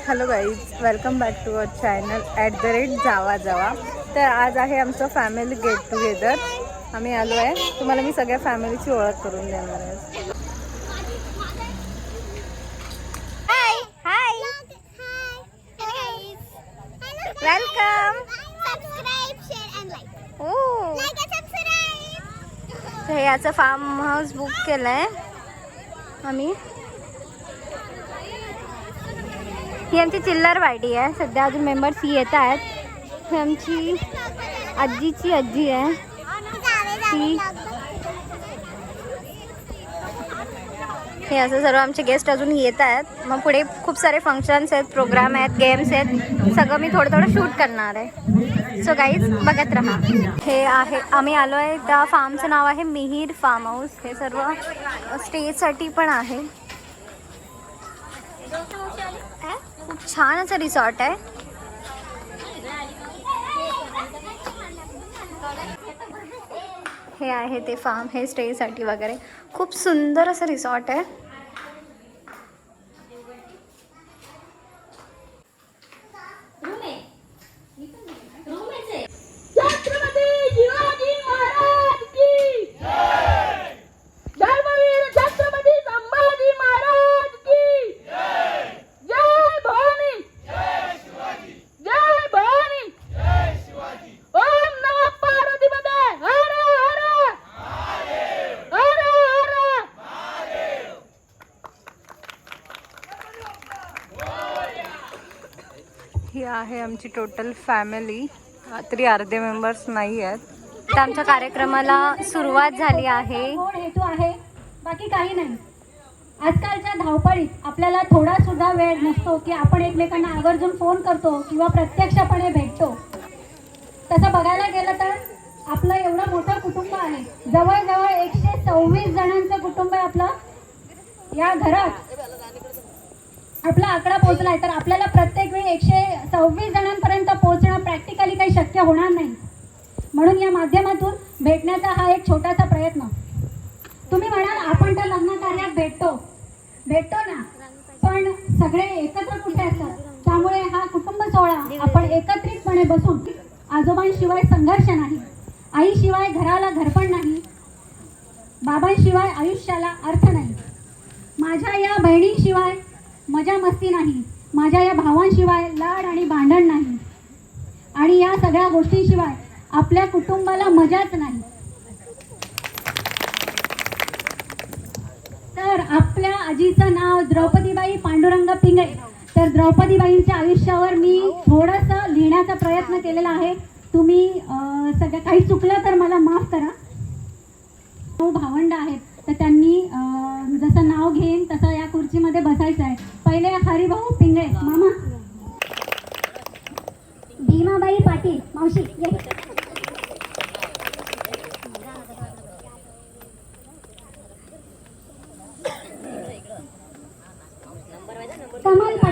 Hello guys, welcome back to our channel @Java Java. तर आज आहे आमचं फॅमिली गेट टुगेदर. आम्ही आलो आहे. तुम्हाला मी सगळ्या फॅमिलीची ओळख करून देणार आहे. हाय हाय वेलकम. हे याचं फार्म हाऊस बुक केलं आहे आम्ही. ही आमची चिल्लर वाडी आहे. सध्या अजून मेंबर्स येत आहेत. ही आमची आजीची आजी आहे. ती हे असं सर्व आमचे गेस्ट अजून येत आहेत. मग पुढे खूप सारे फंक्शन्स आहेत, प्रोग्राम आहेत, गेम्स आहेत. सगळं मी थोडं थोडं शूट करणार आहे. सो गाईज बघत राहा. हे आहे, आम्ही आलो आहे त्या फार्मचं नाव आहे मिहीर फार्म हाऊस. हे सर्व स्टेसाठी पण आहे. खूप छान असं रिसॉर्ट आहे. हे आहे ते फार्म, हे स्टेसाठी वगैरे खूप सुंदर असं रिसॉर्ट आहे. ही आहे आमची टोटल फॅमिली. तरी अर्धे मेंबर्स नाही आहेत. तर आमच्या कार्यक्रमाला सुरुवात झाली आहे. हेतू आहे, बाकी काही नाही. आजकालच्या धावपळीत आपल्याला थोडा सुद्धा वेळ नसतो की आपण एकमेकांना आवर्जून फोन करतो किंवा प्रत्यक्षपणे भेटतो. तसं बघायला गेलं तर आपलं एवढं मोठं कुटुंब आहे. जवळजवळ 126 जणांचं कुटुंब आहे आपलं. या घरात आपला आकडा पोहोचलाय. तर आपल्याला प्रत्येक वेळी 126 जणांपर्यंत पोहोचणं प्रॅक्टिकली काही शक्य होणार नाही. म्हणून या माध्यमातून भेटण्याचा हा एक छोटासा प्रयत्न. तुम्ही म्हणाल आपण तर लग्न कार्यात भेटतो ना, पण सगळे एकत्र कुठे असतात. त्यामुळे हा कुटुंब सोहळा आपण एकत्रितपणे बसून, आजोबांशिवाय संघर्ष नाही, आईशिवाय घराला घरपण नाही, बाबांशिवाय आयुष्याला अर्थ नाही, माझ्या या बहिणींशिवाय मजा मस्ती नाही, माझ्या या भावांशिवाय लाड आणि भांडण नाही, आणि या सगळ्या गोष्टींशिवाय आपल्या कुटुंबाला मजाच नाही. तर आपल्या आजीचं नाव द्रौपदीबाई पांडुरंग पिंगळे. तर द्रौपदीबाईंच्या आयुष्यावर मी थोडंसं लिहिण्याचा प्रयत्न केलेला आहे. तुम्ही सगळं काही चुकलं तर मला माफ करा. भावंड आहेत, तर त्यांनी जसं नाव घेईन तसं या खुर्चीमध्ये बसायचं आहे. पहिले हरिभाऊ पिंगळे मामा. भीमाबाई पाटील मावशी.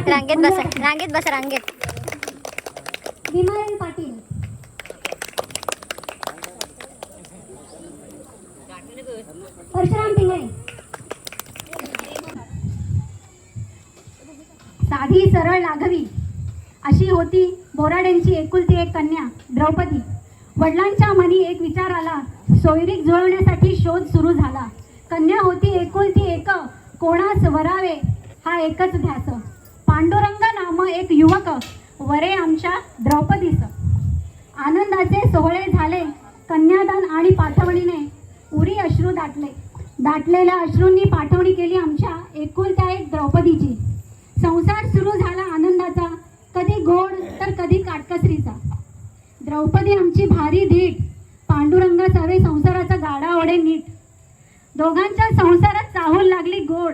रांगेत बसा, रांगेत बसा, रांगेत. भीमाबाई पाटील. परशुराम पिंगळे. साधी सरळ लाघवी अशी होती बोराडेंची एकुलती एक कन्या द्रौपदी. वडिलांच्या मनी एक विचार आला, सोयरीक जुळवण्यासाठी शोध सुरू झाला. कन्या होती एकुलती एक, कोणास वरावे हा एकच ध्यास. पांडुरंग नाम एक युवक, वरे आमच्या द्रौपदीस. आनंदाचे सोहळे झाले, कन्यादान आणि पाठवणीने उरी अश्रू दाटलेल्या अश्रूंनी पाठवणी केली आमच्या एकुलत्या एक द्रौपदीची. संसार सुरू झाला आनंदाचा, कधी गोड तर कधी काटकसरीचा. द्रौपदी आमची भारी धीट, पांडुरंग सवे संसाराचा गाडा ओढे नीट. दोघांच्या संसारात चाहूल लागली गोड,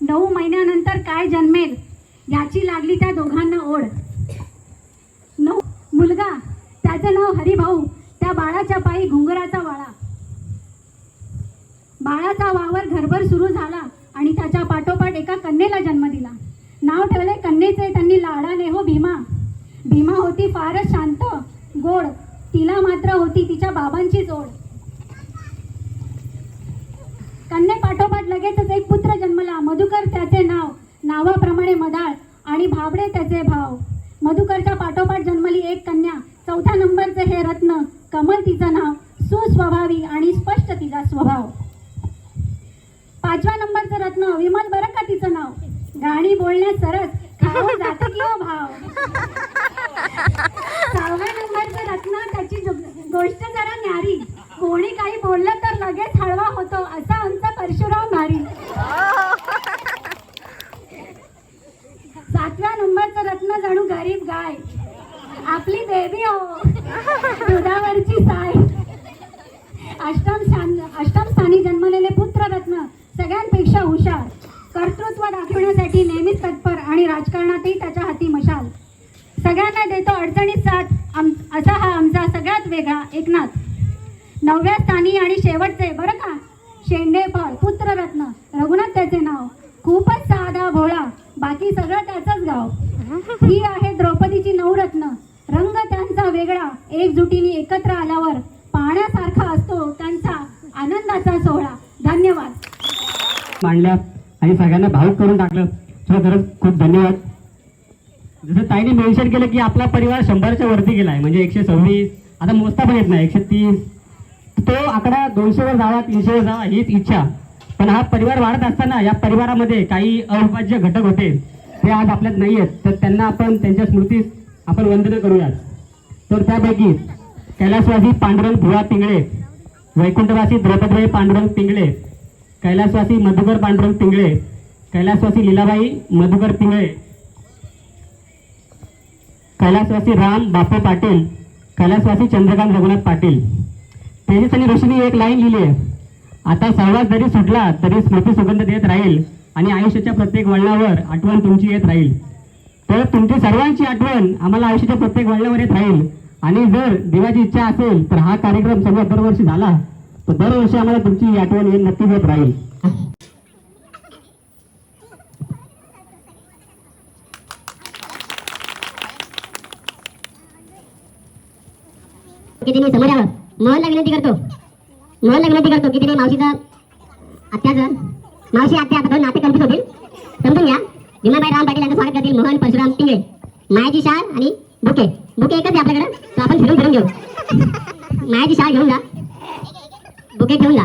9 महिन्यानंतर काय जन्मेल याची लागली त्या दोघांना ओढ. मुलगा, त्याचं नाव हरिभाऊ, त्या बाळाच्या पायी घुंगराचा वाळा. बाळाचा वावर घरभर सुरू झाला आणि त्याच्या पाठोपाठ एका कन्येला जन्म दिला. नाव ठेवले कन्येचे त्यांनी लाडाने हो भीमा. भीमा होती फारच शांत गोड, तिला मात्र होती तिच्या बाबांची जोड. कन्येपाठोपाठ लगेचच एक पुत्र जन्मला. मधुकर त्याचे नाव, नावाप्रमाणे मदाळ आणि भाबडे त्याचे भाव. मधुकरच्या पाठोपाठ जन्मली एक कन्या. 4थ्या नंबरचे हे रत्न, कमल तिचं नाव, सुस्वभावी आणि स्पष्ट तिचा स्वभाव. 5व्या नंबरचं रत्न, विमल बरं का तिचं नाव, गाणी बोलण्यात सरस, खावं जातं की हो भाव. 6व्या नंबरचं रत्न, त्याची गोष्ट जरा न्यारी, कोणी काही बोललं तर लगेच हळवा होतो, असा आमचा परशुराम भारी. 7व्या नंबरचं रत्न, जणू गरीब गाय, आपली बेबी हो, दुधावरची साय. 8म स्थानी जन्मलेले पुत्र रत्न, सगळ्यांपेक्षा हुशार, कर्तृत्व दाखवण्यासाठी नेहमीच तत्पर आणि राजकारणातही त्याच्या हाती मशाल. सगळ्यांना देतो अडचणीत साथ, असा हा आमचा सगळ्यात वेगळा एकनाथ. 9व्या स्थानी आणि शेवटचे बरं का, शेंडेफळ पुत्ररत्न, रघुनाथ त्याचे नाव, खूपच साधा भोळा, बाकी सगळं त्याचंच गाव. ही आहे द्रौपदीची नवरत्न, रंग त्यांचा वेगळा, एकजुटीने एकत्र आल्यावर पाहण्यासारखा असतो त्यांचा आनंदाचा सोहळा. धन्यवाद. मांडल्या आणि सगळ्यांना भावुक करून टाकलं. तुला खरंच खूप धन्यवाद. जसं ताईने मेन्शन केलं की आपला परिवार 100च्या वरती गेला आहे, म्हणजे 126, आता मोजता पण येत नाही, 130, तो आकडा 200वर जावा, 300वर जावा हीच इच्छा. पण हा परिवार वाढत असताना या परिवारामध्ये काही अविभाज्य घटक होते, ते आज आपल्यात नाही आहेत. तर त्यांना आपण त्यांच्या स्मृतीस आपण वंदन करूयात. तर त्यापैकी कैलासवासी पांडुरंग भुवा पिंगळे, वैकुंठवासी द्रौपदबाई पांडुरंग पिंगळे, कैलासवासी मधुकर पांडुरंग पिंगळे, कैलासवासी लीलाबाई मधुकर पिंगळे, कैलासवासी राम बापू पाटील, कैलासवासी चंद्रकांत रघुनाथ पाटील. तेजस आणि ऋषीने एक लाईन लिहिली आहे, आता सहवास जरी सुटला तरी स्मृती सुगंध देत राहील आणि आयुष्याच्या प्रत्येक वळणावर आठवण तुमची येत राहील. तर तुमची सर्वांची आठवण आम्हाला आयुष्याच्या प्रत्येक वळणावर येत राहील. आणि जर देवाची इच्छा असेल तर हा कार्यक्रम सर्व दरवर्षी झाला तर दरवर्षी आम्हाला तुमची ही आठवण नक्कीच येत राहील. की तिने समोर यावं. मोहनला विनंती करतो की तिने मावशीचा आत्याचं मावशी आत्या आता दोन नाते कन्फ्युज होतील, समजून घ्या. भीमाबाई राम पाटील यांचं स्वागत करतील मोहन परशुराम पिंगळे. मायाची शाल आणि बुके एकच आहे आपल्याकडे, तो आपण फिरून घेऊ. मायाची शाल घेऊन जा, बुके घेऊन जा.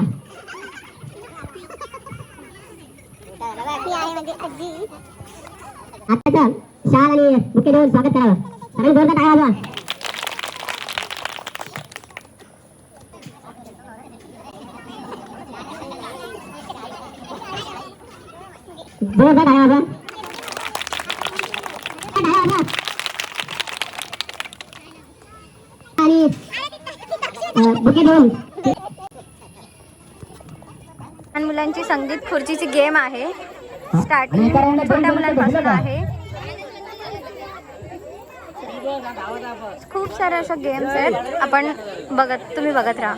आत्याचं शाल आणि बुके देऊन स्वागत करावं. सगळ्यांनी जोरदार टाळ्या वाजवा. जोरदार टाळ्या वाजवा. आणि बुके देऊन. लहान मुलांची संगीत खुर्चीची गेम आहे. स्टार्टिंग छोट्या मुलांपासून आहे. खूप साऱ्या अशा गेम्स आहेत, आपण तुम्ही बघत राहा.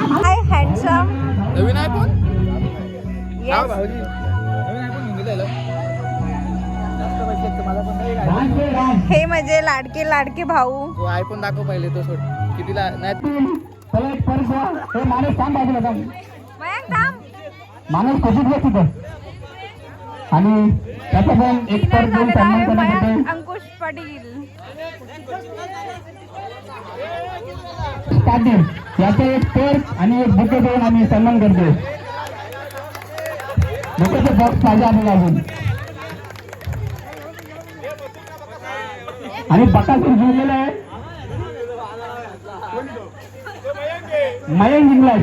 हाय हँडसम. नवीन आयफोन येस. भाऊजी नवीन आयफोन घेऊन दिलेलं जास्त पैसे मला पण नाही. हे म्हणजे लाडके भाऊ. तो आयफोन दाखव पहिले, तो सोड कितीला नाही. माणूस थांब बाजूला थांब. मयंक थांब. माणूस कशीच घे तिथं. आणि त्याचा पण एक तर दोन सन्मान करण्यासाठी अंकुश पाटील. पाटील याचा एक पर्स आणि एक बुके देऊन आम्ही सन्मान करतो. बुकेचं बॉक्स पाहिजे आपल्याला अजून. आणि बकासूर जिंकलेला आहे, मयंक जिंकलाय.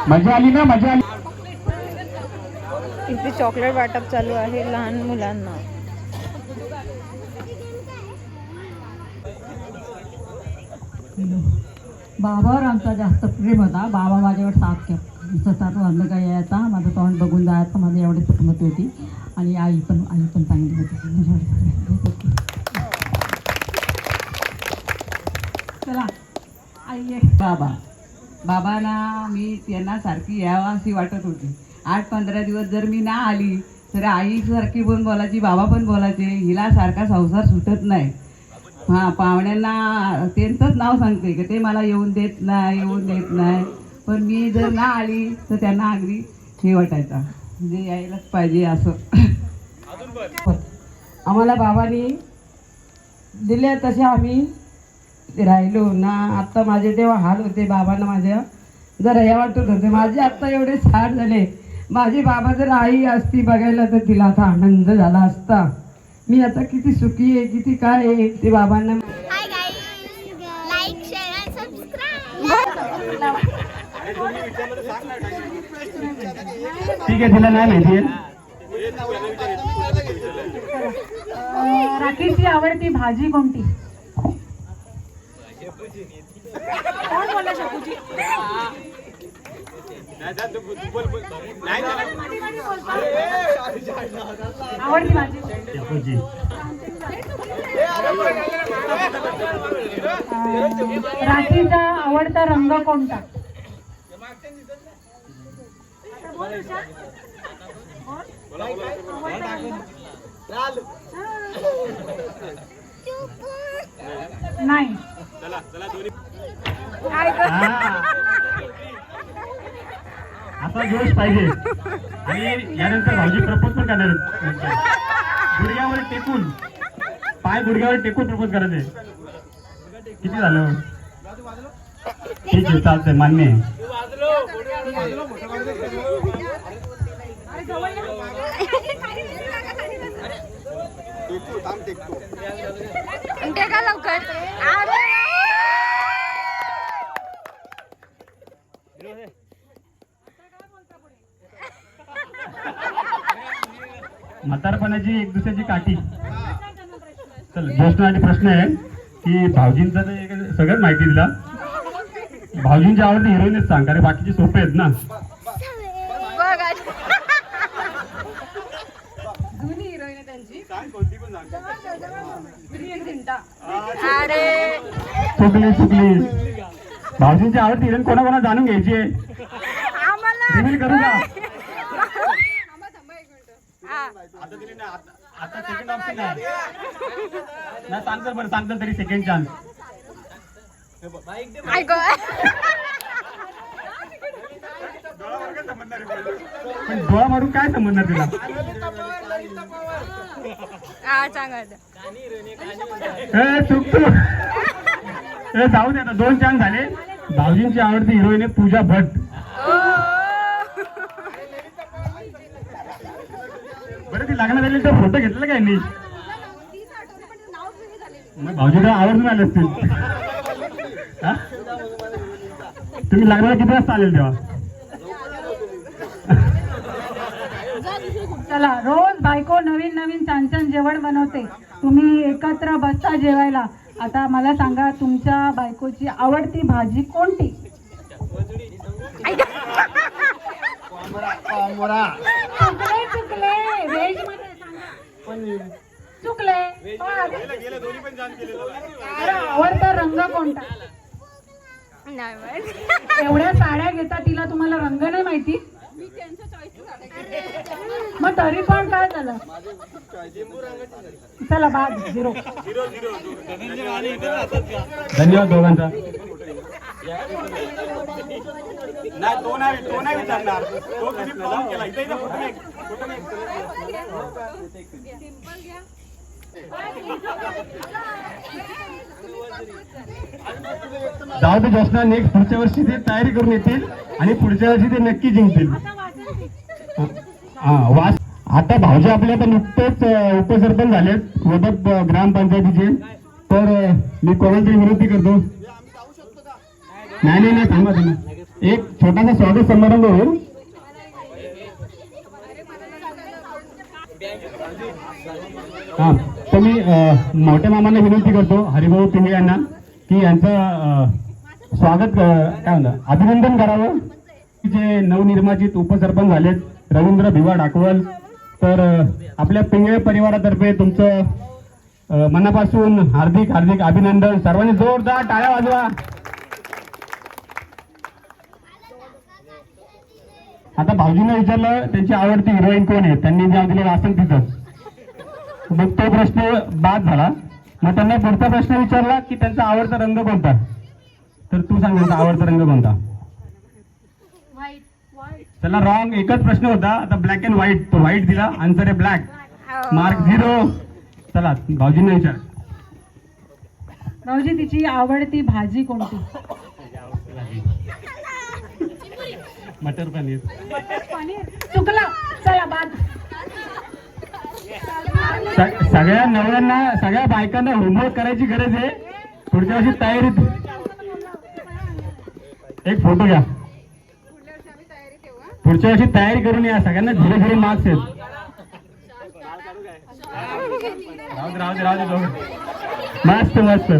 मजा आली ना, मजा आली. इथे चॉकलेट वाटप चालू आहे लहान मुलांना. बाबावर आमचा जास्त प्रेम होता. बाबा माझ्यावर सतत वाजलं काय यायचा, माझं तोंड बघून जायचं, माझं एवढी सुटमती होती. आणि आई पण चांगली होती. चला आई बाबा बाबांना मी त्यांना सारखी यावं अशी वाटत होती. 8-15 दिवस जर मी ना आली तर आईसारखी पण बोलायची, बाबा पण बोलायचे, हिला सारखा संसार सुटत नाही. हां, पाहुण्यांना त्यांचंच नाव सांगते की ते मला येऊन देत नाही. पण मी जर ना आली तर त्यांना अगदी हे वाटायचा, म्हणजे यायलाच पाहिजे असं. आम्हाला बाबांनी दिले तसे आम्ही राहिलो ना. आत्ता माझे तेव्हा हाल होते, बाबांना माझ्या जरा हे वाटत होते. माझे आत्ता एवढे छान झाले. माझी बाबा जर आई असती बघायला तर तिला आता आनंद झाला असता. मी आता किती सुखी आहे, किती काय आहे ते बाबांना. हाय गाईज, लाईक शेअर आणि सबस्क्राईब. ठीक आहे, तिला नाही माहिती आहे. राकेशची आवडती भाजी कोणती? आवडती भाजी शेपूची. राकेशचा आवडता रंग कोणता? नाही. असा जोश पाहिजे. आणि यानंतर भाऊजी प्रपोज पण करणार आहेत. गुडघ्यावर टेकून, पाय गुडघ्यावर टेकून प्रपोज करायचे. किती झालं? ठीक आहे, चालतंय, मान्य आहे. टेका लवकर. म्हातारपणाची एक दुसऱ्याची काठी. चल, ज्येष्ठासाठी प्रश्न आहे की भाऊजींचा तर एक सगळ्यात माहिती दिला. भाऊजींची आवडती हिरोईनच सांग, कारण बाकीचे सोपे आहेत ना. अरे चुकली. भाऊजींची आवडती हिरोईन कोणाकोणा जाणून घ्यायची आहे. रिव्हील करू का? आता सेकंड ऑप्शन आहे ना. सांगतो बरं, सांगतो तरी सेकंड चान्स. पण डोळा मारून काय समजणार तिला? चुकतो. जाऊ दे आता, 2 चान्स झाले. भाऊजींची आवडती हिरोईन आहे पूजा भट्ट. बरं, ती लग्नात आली तर फोटो घेतला काय नाही? मग भाऊजीला आवर्जून आले असतील. तुम्ही लग्नाला किती वाजता आलेल तेव्हा? चला, रोज बायको नवीन नवीन छान छान जेवण बनवते, तुम्ही एकत्र बसता जेवायला. आता मला सांगा, तुमच्या बायकोची आवडती भाजी कोणती? चुकले. व्हेज मध्ये सांगा. चुकले. आवडता रंग कोणता? एवढ्या साड्या घेता, तिला तुम्हाला रंग नाही माहिती? मग तरी पण काय झालं? चला, बाद 0. धन्यवाद दोघांचा. नाही, तो नाही विचारणार. तो कधी प्रॉब्लेम केला. इथे जाऊ दे जोशना, नेक्स्ट पुढच्या वर्षी ते तयारी करून येतील आणि पुढच्या वर्षी ते नक्की जिंकतील. वास. आता भाऊजी आपले आता नुकतेच उपसरपंच झालेत वडप ग्रामपंचायतीचे. तर मी कोणाला तरी विनंती करतो. नाही, थांबा तुम्ही. एक छोटासा स्वागत समारंभ होईल. हा, तर मी मोठ्या मामांना विनंती करतो, हरिभाऊ पिंगळे यांना, की यांचं स्वागत काय म्हणतात, अभिनंदन करावं. जे नवनिर्वाचित उपसरपंच झालेत रवींद्र भिवा डाकवल. तर आपल्या पिंगळे परिवारातर्फे तुमचं मनापासून हार्दिक अभिनंदन. सर्वांनी जोरदार टाळ्या वाजवा. आता भाऊजींना विचारलं त्यांची आवडती हिरोईन कोण आहे, त्यांनी नाव दिलेलं असेल तिथं, मग तो प्रश्न बाद झाला. मग त्यांना पुढचा प्रश्न विचारला की त्यांचा आवडता रंग कोणता, तर तू सांग त्यांचा आवडता रंग कोणता. त्याला रॉंग, एकच प्रश्न होता. आता ब्लॅक अँड व्हाईट, तो व्हाईट दिला, आन्सर आहे ब्लॅक, मार्क 0. चला भाऊजींना विचार. भाऊजी तिची आवडती भाजी कोणती? मटर पनीर. चुकला, चला बाद. सगळ्या नवऱ्यांना, सगळ्या बायकांना होमवर्क करायची गरज आहे. पुढच्या वर्षी तयारीत एक फोटो घ्या, पुढच्या वर्षी तयारी करून या. सगळ्यांना 0-0 मार्क्स आहेत. राहू दे दोघं. मस्त मस्त.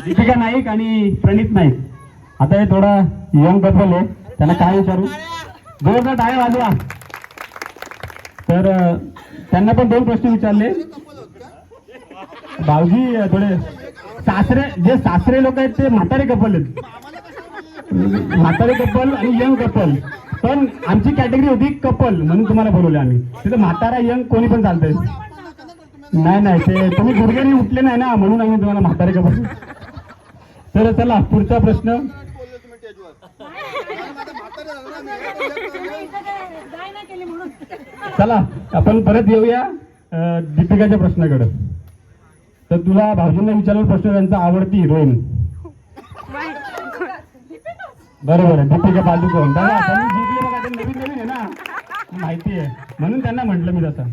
दीपिका नाईक आणि प्रणित नाईक. आता हे थोडा यंग कपल आहे, त्यांना काय विचारू. जोरदार टाळ्या वाजवा. तर त्यांना पण 2 प्रश्न विचारले. भाऊजी थोडे सासरे, जे सासरे लोक आहेत ते म्हातारे कपल आहेत, म्हातारे कपल आणि यंग कपल. पण आमची कॅटेगरी होती कपल, म्हणून तुम्हाला बोलवले आम्ही. तिथं म्हातारा यंग कोणी पण चालतंय. नाही ते तुम्ही गुडघ्याने उठले नाही ना, म्हणून आम्ही तुम्हाला म्हातारे कपल. तर चला पुढचा प्रश्न. चला आपण परत येऊया दीपिकाच्या प्रश्नाकडे. तर तुला भाऊजींना विचारला प्रश्न, त्यांचा आवडती हिरोईन. बरोबर आहे, दीपिका पादुकोण. दादा त्यांनी जिंकले बघा, ते नवीन आहे ना, माहिती आहे, म्हणून त्यांना म्हटलं मी तसं.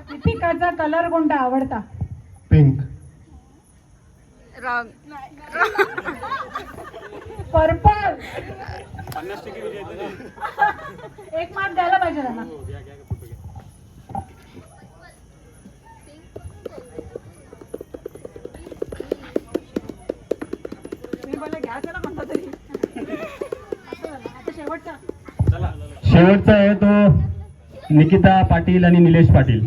दीपिकाचा कलर कोणता आवडता? पिंक. पर्पल. 1 मार्क द्यायला पाहिजे त्यांना. शेवटचा आहे तो निकिता पाटील आणि निलेश पाटील.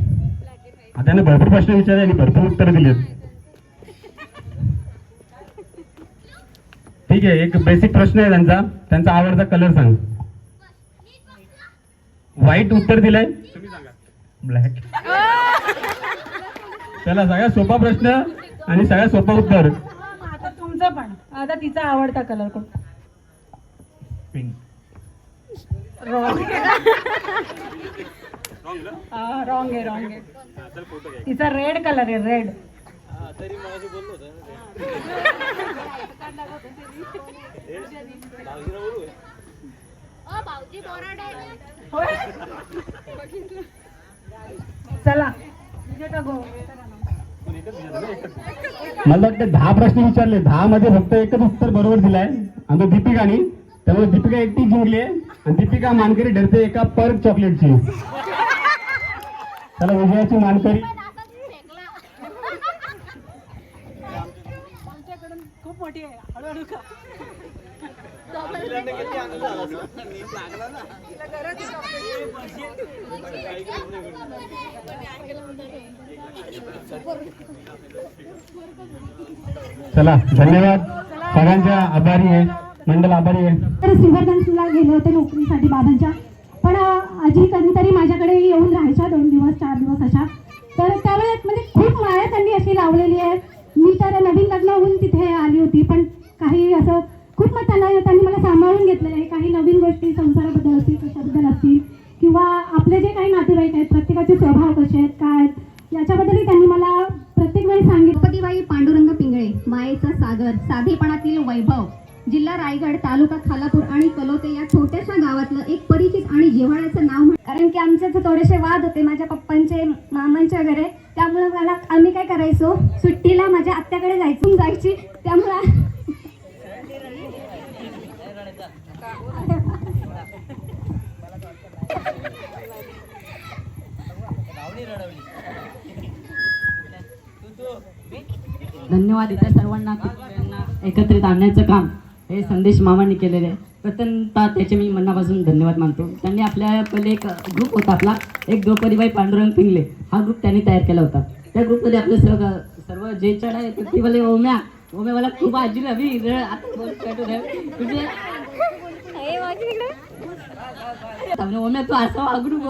आता त्यांना भरपूर प्रश्न विचारले आणि भरपूर उत्तर दिलेत. ठीक आहे, एक बेसिक प्रश्न आहे त्यांचा. त्यांचा आवडता कलर सांग. व्हाईट उत्तर दिलंय, तुम्ही सांगा. ब्लॅक. चला सगळ्यात सोपा प्रश्न आणि सगळ्यात सोपं उत्तर. आता तुमचं पण. आता तिचा आवडता कलर कोणता? पिंक. रॉंग आहे. तिचा रेड कलर आहे, रेड. चला मला वाटतं 10 प्रश्न विचारले, 10 मध्ये फक्त एकच उत्तर बरोबर दिलाय आणि तो दीपिकानी. त्यामुळे दीपिका एकटी जिंकली आणि दीपिका मानकरी ठरते एका पर्क चॉकलेटची. त्याला विजयाची मानकरी. खूप मोठी आहे, हळूहळू खा. चला धन्यवाद, सगळ्यांच्या आभारी आहे, मंडळ आभारी आहे. तर सिव्हरगंजला गेले होते नोकरीसाठी बाबांच्या, पण आजी कधीतरी माझ्याकडे येऊन राहायच्या 2 दिवस 4 दिवस अशा. तर त्यावेळेस म्हणजे खूप माया त्यांनी अशी लावलेली आहे. मी तर नवीन लग्न होऊन तिथे आली होती, पण काही असं खूप मग त्यांनी मला सांभाळून घेतलेलं आहे. काही नवीन गोष्टी संसाराबद्दल असतील, कशाबद्दल असतील, किंवा आपले जे काही नातेवाईक आहेत प्रत्येकाचे स्वभाव कसे आहेत काय आहेत याच्याबद्दलही त्यांनी मला प्रत्येक वेळी सांगितलं. द्रौपदीबाई पांडुरंग पिंगळे, मायेचा सागर, साधेपणातील वैभव, जिल्हा रायगड, तालुका खालापूर आणि कलोते या छोट्याशा गावातलं एक परिचित आणि जिव्हाळ्याचं नाव. कारण की आमचे थोडेसे वाद होते माझ्या पप्पांचे, मामांचे वगैरे. त्यामुळे आम्ही काय करायचो, सुट्टीला माझ्या आत्याकडे जायची. त्यामुळे धन्यवाद. इथे सर्वांना एकत्रित आणण्याचं काम हे संदेश मामांनी केलेले आहे. प्रथमतः त्याचे मी मनापासून धन्यवाद मानतो. त्यांनी आपल्या पहिले एक ग्रुप होता आपला, एक द्रौपदीबाई पांडुरंग पिंगले, हा ग्रुप त्यांनी तयार केला होता. त्या ग्रुपमध्ये आपले सर्व जे चढ आहे ते बोले ओम्या मला खूप आजी हवी आता ओम्या तू असं वागू नको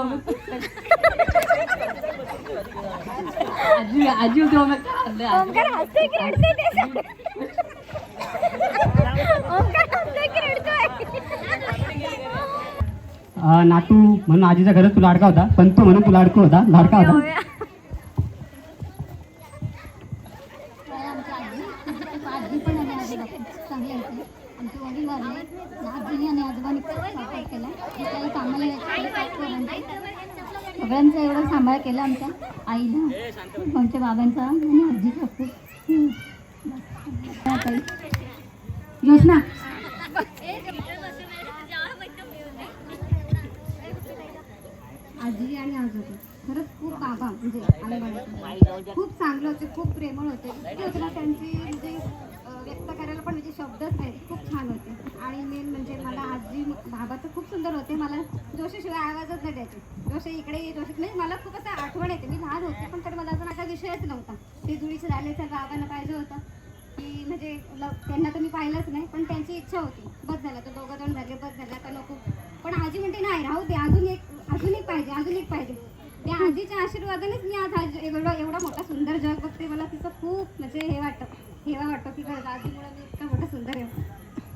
आजी आजी होती ओम्या ओमकार हसतोय की रडतोय ते सांग. ओमकार हसतोय की रडतोय? नातू म्हणून आजीच्या घरात तू लाडका होता, पण तू म्हणून तू लाडका होता. आमची आजी पण आणि आजोबा पण चांगले होते. आमचे वडील वारले, आजीने आणि आजोबांनी खूप सपोर्ट केला. त्याला कामाला सगळ्यांचा एवढा सांभाळ केला आमच्या आईला, आमच्या बाबांचा आणि आजीचा खूप. योजना आजी आणि आजोबा खरंच खूप बाबा म्हणजे खूप चांगले होते, खूप प्रेमळ होते. इतके होते ना त्यांची म्हणजे व्यक्त करायला पण म्हणजे शब्दच नाही, खूप छान होते. आणि मेन म्हणजे मला आजी बाबा तर खूप सुंदर होते. मला जोशीशिवाय आवाजच नाही द्यायचे. जोशी इकडे ये जोशी नाही, मला खूप असं आठवण येते. मी लहान होते पण तर मला अजून असा विषयच नव्हता. ते जुळीचे झाले तर बाबांना पाहिजे होतं की म्हणजे त्यांना तर मी पाहिलंच नाही, पण त्यांची इच्छा होती. बस झालं तर 2 जण झाले, बस झालं आता नको. पण आजी म्हणते नाही राहू दे, अजून एक पाहिजे, अजून एक पाहिजे. त्या आजीच्या आशीर्वादानेच मी आज एवढा मोठा सुंदर जग बघते. मला तिचं खूप म्हणजे हेवा वाटतं की खरंच आजीमुळे मी इतका मोठा सुंदर आहे.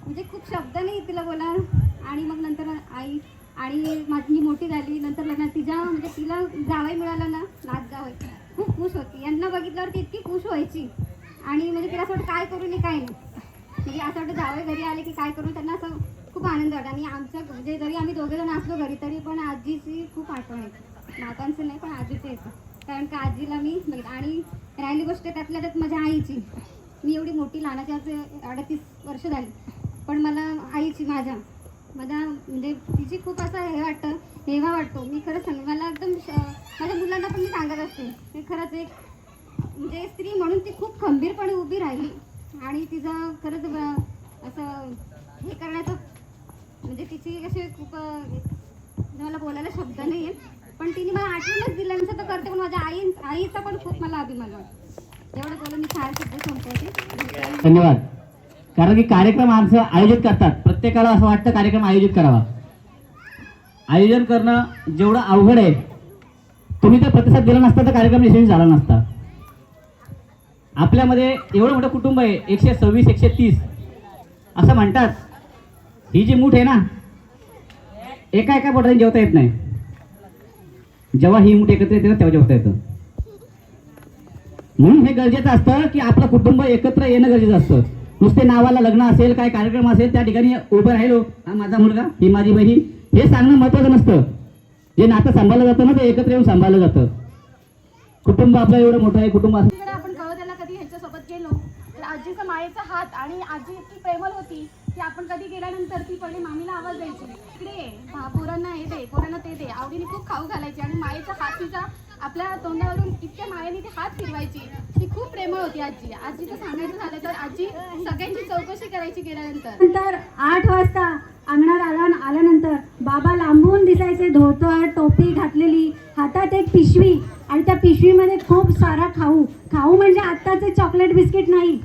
म्हणजे खूप शब्द नाही तिला बोला. आणि मग नंतर आई आणि माझी मोठी झाली नंतर लग्नात तिला जावई मिळाला ना, नाच जावई, खूप खुश होती. यांना बघितल्यावरती इतकी खुश व्हायची. आणि म्हणजे तिला असं वाटतं काय करू नाही काय नाही, म्हणजे असं वाटतं जावई घरी आले की काय करू. त्यांना असं खूप आनंद वाटला. आणि आमचं म्हणजे जरी आम्ही 2 जण असलो घरी तरी पण आजीची खूप आठवण येते. मातांचं नाही पण आजीचं येतं, कारण का आजीला मी आणि राहिली गोष्ट त्यातल्या त्यात माझ्या आईची. मी एवढी मोठी लहानाची आज 38 वर्ष झाली, पण मला आईची माझ्या म्हणजे तिची खूप असं हेवा वाटतो. मी खरंच सांगते, मला एकदम माझ्या मुलांना पण मी सांगत असते हे खरंच एक म्हणजे स्त्री म्हणून ती खूप खंबीरपणे उभी राहिली. आणि तिचं खरंच असं हे करण्याचं म्हणजे तिची अशी खूप मला बोलायला शब्द नाही आहेत, पण तिने मला आठवणच दिल्यानंतर तर करते. पण माझ्या आईचा पण खूप मला अभिमान वाटतो. एवढं बोलून मी 4 शब्द संपवते. धन्यवाद. कारण की कार्यक्रम आमचं आयोजित करतात, प्रत्येकाला असं वाटतं कार्यक्रम आयोजित करावा. आयोजन करणं जेवढं अवघड आहे, तुम्ही जर प्रतिसाद दिला नसता तर कार्यक्रम यशस्वी झाला नसता. आपल्यामध्ये एवढं मोठं कुटुंब आहे, 126 130 असं म्हणतात. ही जी मूठ आहे ना, एका पोटाने जेवता येत नाही. जेव्हा ही मूठ एकत्र येते ना तेव्हा जेवता येतं. म्हणून हे गरजेचं असतं की आपलं कुटुंब एकत्र येणं गरजेचं असतं. नुसते नावाला लग्न असेल काय कार्यक्रम असेल त्या ठिकाणी उभं राहिलो, हा माझा मुलगा ही माझी बहीण, हे सांगणं महत्त्वाचं नसतं. जे नातं सांभाळलं जातं ना ते एकत्र येऊन सांभाळलं जातं. कुटुंब आपलं एवढं मोठं आहे. कुटुंब आपण कळवत्याला कधी ह्याच्यासोबत गेलो तर आजीचा मायेचा हात आणि आजी इतकी प्रेमळ होती की आपण कधी गेल्यानंतर ती पहिले मामीला आवाज द्यायची, इकडे ये, पोरांना हे दे, पोरांना ते दे. आवडीने खूप खाऊ घालायची आणि मायेचा हात तिचा आपल्या तोंडावरून इतक्या मायेने ती हात फिरवायची. ती खूप प्रेमळ होती आजी. आजीचं सांगायचं झालं तर आजी सगळ्यांची चौकशी करायची गेल्यानंतर. नंतर 8 वाजता अंगणात आल्यानंतर बाबा लांबून दिसायचे, धोतर टोपी घातलेली, हातात एक पिशवी आणि त्या पिशवीमध्ये खूप सारा खाऊ म्हणजे आत्ताचे चॉकलेट बिस्किट नाही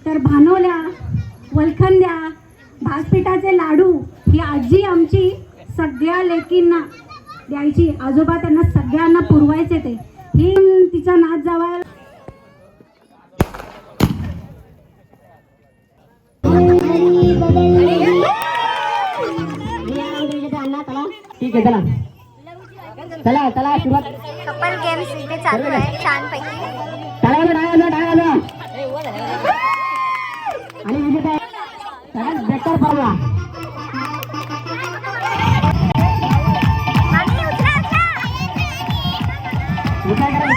तर भानोल्या, वलखंद्या, भासपिठाचे लाडू ही आजी आमची सगळ्या लेकींना द्यायची. आजोबा त्यांना सगळ्यांना पुरवायचे. ते ही तिचा नाच जावा. ठीक आहे, चला सुरुवात. कपल गेम्स इथे चालू आहे छानपैकी. आणि विजेता सगळ्यात बेकार पाहूया. मामी, उचला. विचार करा.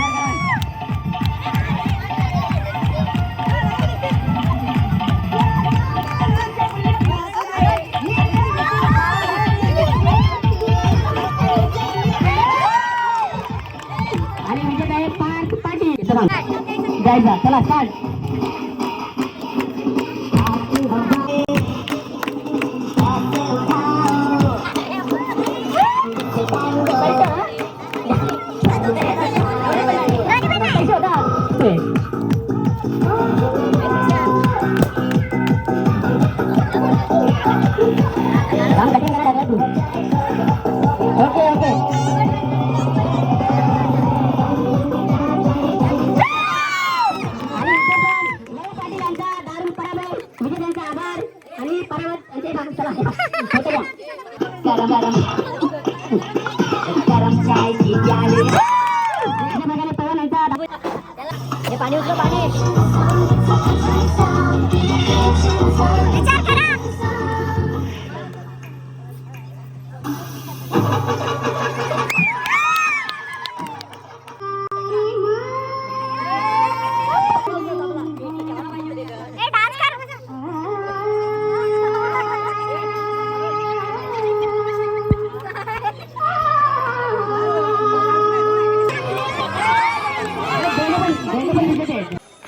आणि विजेता आहे पार्टी. जायचा, चला स्टार्ट. काम कटिंग करा तू. Okay okay. आणि इथे पण लय पाटील यांचा दारुण पराभव, विजेत्यांचा आभार आणि पराभव यांचे भाग. चला फोटो घ्या. गरम गरम गरम चाय की प्याले. अशा प्रकारे पवन यांचा हे पाणी उचलो पाणी.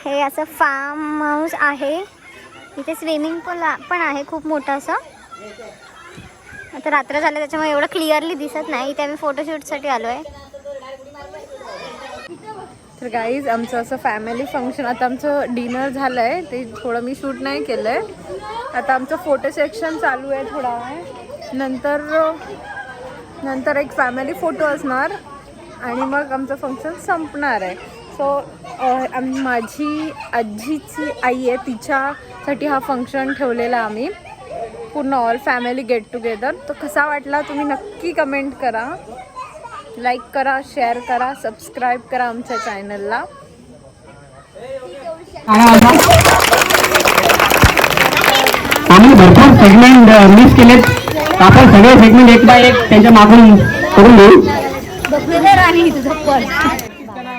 हे असं फार्म हाऊस आहे. इथे स्विमिंग पूल पण आहे खूप मोठं असं. आता रात्र झालं त्याच्यामुळे एवढं क्लिअरली दिसत नाही. इथे आम्ही फोटोशूटसाठी आलो आहे. तर गाईज आमचं असं फॅमिली फंक्शन, आता आमचं डिनर झालं आहे, ते थोडं मी शूट नाही केलं आहे. आता आमचं फोटो सेक्शन चालू आहे थोडा वेळ, नंतर एक फॅमिली फोटो असणार आणि मग आमचं फंक्शन संपणार आहे. सो माझी आजीची आई आहे, तिच्यासाठी हा फंक्शन ठेवलेला आम्ही पूर्ण ऑल फॅमिली गेट टुगेदर. तो कसा वाटला तुम्ही नक्की कमेंट करा, लाईक करा, शेअर करा, सबस्क्राईब करा आमच्या चॅनलला. आम्ही भरपूर सेगमेंट मिस केलेत. आपण सगळे सेगमेंट एक बाय एक त्यांच्या मागून करून घेऊ.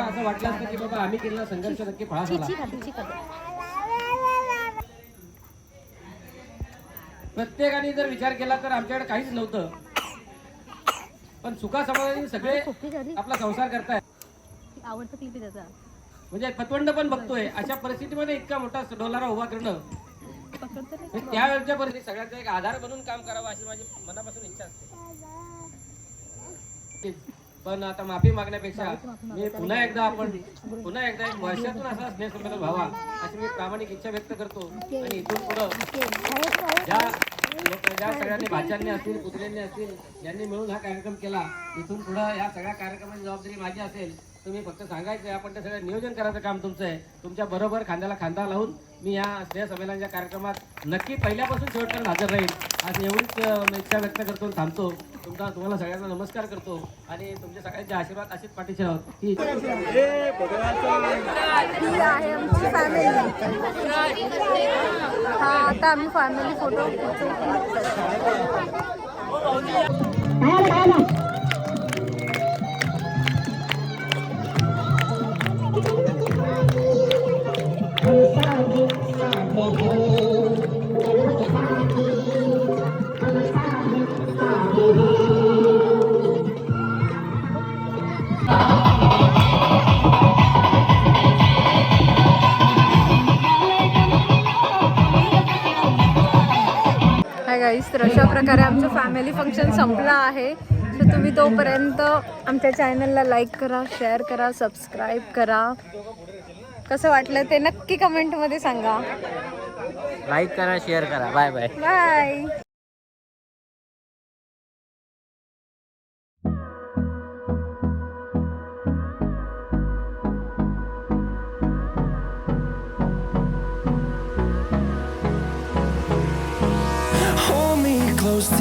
असं वाटलं असतं की बाबा आम्ही केलेला संघर्ष नक्की फळा झाला. प्रत्येकाने जर विचार केला तर आमच्याकडे काहीच नव्हतं, पण सुखा समाधानी सगळे आपला संसार करताय. आवडतं क्लिप आहे त्याचा. म्हणजे पतवंड पण बघतोय. अशा परिस्थितीमध्ये इतका मोठा डोलारा उभा करणं, त्यावेळच्या परिस्थितीत सगळ्यांचा एक आधार बनून काम करावं अशी माझी मनापासून इच्छा असते. पण आता माफी मागण्यापेक्षा मी पुन्हा एकदा एक वर्षातून असा स्नेहसंमेलन व्हावा अशी मी प्रामाणिक इच्छा व्यक्त करतो. आणि इथून पुढं ज्या सगळ्यांनी भाच्यांनी असतील, पुतण्यांनी असतील, ज्यांनी मिळून हा कार्यक्रम केला, इथून पुढं या सगळ्या कार्यक्रमाची जबाबदारी माझी असेल. तुम्ही फक्त सांगायचं, आपण ते सगळं नियोजन करायचं काम तुमचं आहे. तुमच्या बरोबर खांद्याला खांदा लावून मी या स्नेहसंमेलनाच्या कार्यक्रमात नक्की पहिल्यापासून शेवटपर्यंत हजर राहील अशी एवढीच इच्छा व्यक्त करतो. थांबतो. तुम्हाला सगळ्यांना नमस्कार करतो आणि तुमच्या सगळ्यांचे आशीर्वाद अशीच पाठीशी राहत. ही आहे आमची फॅमिली. हा आता आम्ही फॅमिली फोटो तर अशा प्रकारे आमचं फॅमिली फंक्शन संपलं आहे. तर तुम्ही तोपर्यंत आमच्या चॅनलला लाईक करा, शेअर करा, सबस्क्राईब करा. कसं वाटलं ते नक्की कमेंटमध्ये सांगा. लाईक करा, शेअर करा. Bye bye. बाय.